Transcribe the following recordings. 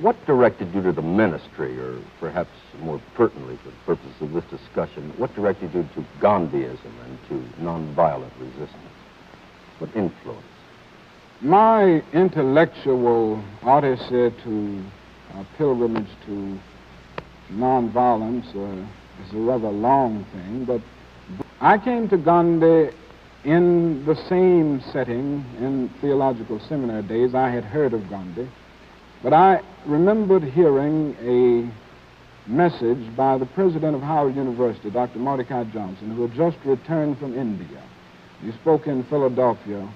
what directed you to the ministry, or perhaps more pertinently for the purposes of this discussion, what directed you to Gandhiism and to nonviolent resistance? What influence? My intellectual odyssey to pilgrimage to nonviolence is a rather long thing, but I came to Gandhi in the same setting in theological seminary days. I had heard of Gandhi, but I remembered hearing a message by the president of Howard University, Dr. Mordecai Johnson, who had just returned from India. He spoke in Philadelphia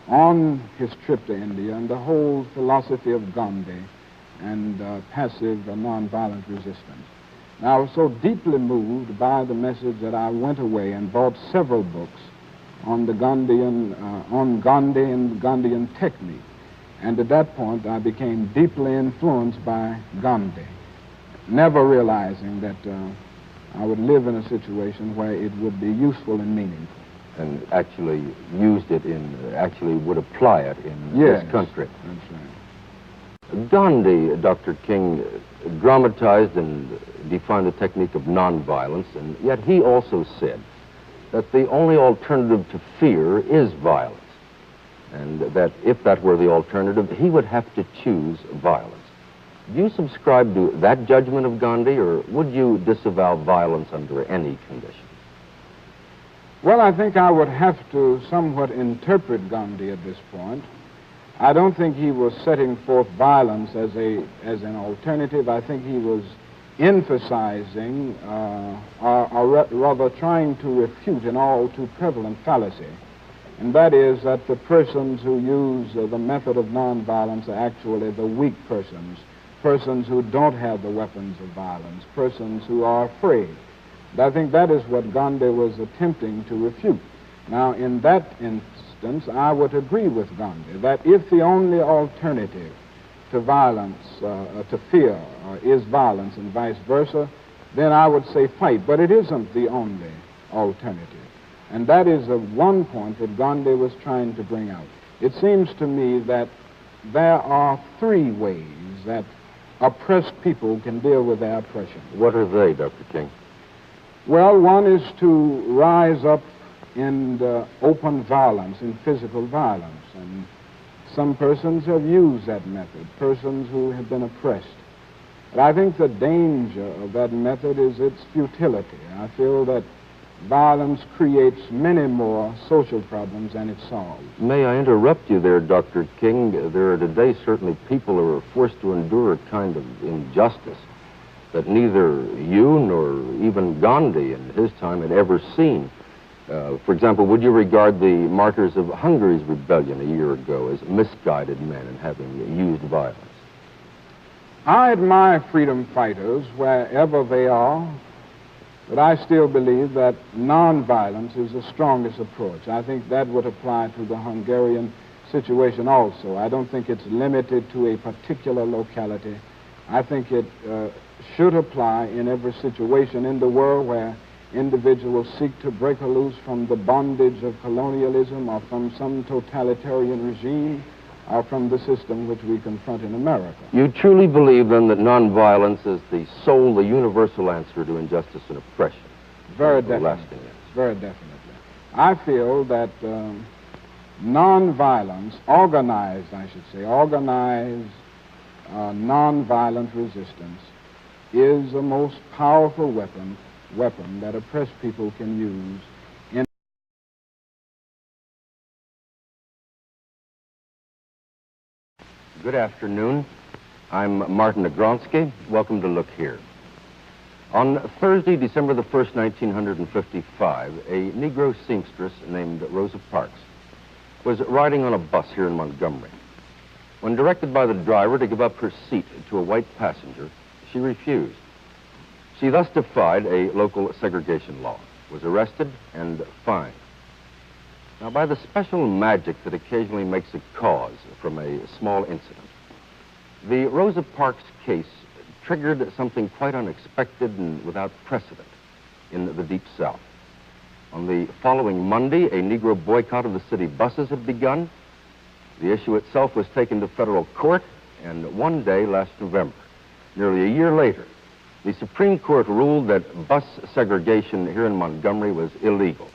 on his trip to India and the whole philosophy of Gandhi and passive nonviolent resistance. Now, I was so deeply moved by the message that I went away and bought several books on the Gandhian, on Gandhi and Gandhian technique. And at that point, I became deeply influenced by Gandhi, never realizing that I would live in a situation where it would be useful and meaningful. And actually used it in, actually would apply it in Yes, this country. That's right. Gandhi, Dr. King, dramatized and defined the technique of nonviolence, and yet he also said that the only alternative to fear is violence, and that if that were the alternative, he would have to choose violence. Do you subscribe to that judgment of Gandhi, or would you disavow violence under any conditions? Well, I think I would have to somewhat interpret Gandhi at this point. I don't think he was setting forth violence as an alternative. I think he was emphasizing, or rather trying to refute an all too prevalent fallacy, and that is that the persons who use the method of nonviolence are actually the weak persons, persons who don't have the weapons of violence, persons who are afraid. And I think that is what Gandhi was attempting to refute. Now, in that instance, I would agree with Gandhi that if the only alternative to violence, to fear, is violence and vice versa, then I would say fight. But it isn't the only alternative. And that is one point that Gandhi was trying to bring out. It seems to me that there are three ways that oppressed people can deal with their oppression. What are they, Dr. King? Well, one is to rise up in open violence, in physical violence. And some persons have used that method, persons who have been oppressed. But I think the danger of that method is its futility. I feel that violence creates many more social problems than it solves. May I interrupt you there, Dr. King? There are today certainly people who are forced to endure a kind of injustice that neither you nor even Gandhi in his time had ever seen. For example, would you regard the martyrs of Hungary's rebellion a year ago as misguided men and having used violence? I admire freedom fighters wherever they are, but I still believe that nonviolence is the strongest approach. I think that would apply to the Hungarian situation also. I don't think it's limited to a particular locality. I think it should apply in every situation in the world where individuals seek to break loose from the bondage of colonialism or from some totalitarian regime or from the system which we confront in America. You truly believe, then, that nonviolence is the sole, the universal answer to injustice and oppression? Very definitely. Very definitely. I feel that nonviolence, organized, I should say, organized nonviolent resistance is the most powerful weapon that oppressed people can use. Good afternoon. I'm Martin Agronsky. Welcome to Look Here. On Thursday, December the 1st, 1955, a Negro seamstress named Rosa Parks was riding on a bus here in Montgomery. When directed by the driver to give up her seat to a white passenger, she refused. She thus defied a local segregation law, was arrested and fined. Now, by the special magic that occasionally makes a cause from a small incident, the Rosa Parks case triggered something quite unexpected and without precedent in the Deep South. On the following Monday, a Negro boycott of the city buses had begun. The issue itself was taken to federal court, And one day last November, nearly a year later, the Supreme Court ruled that bus segregation here in Montgomery was illegal.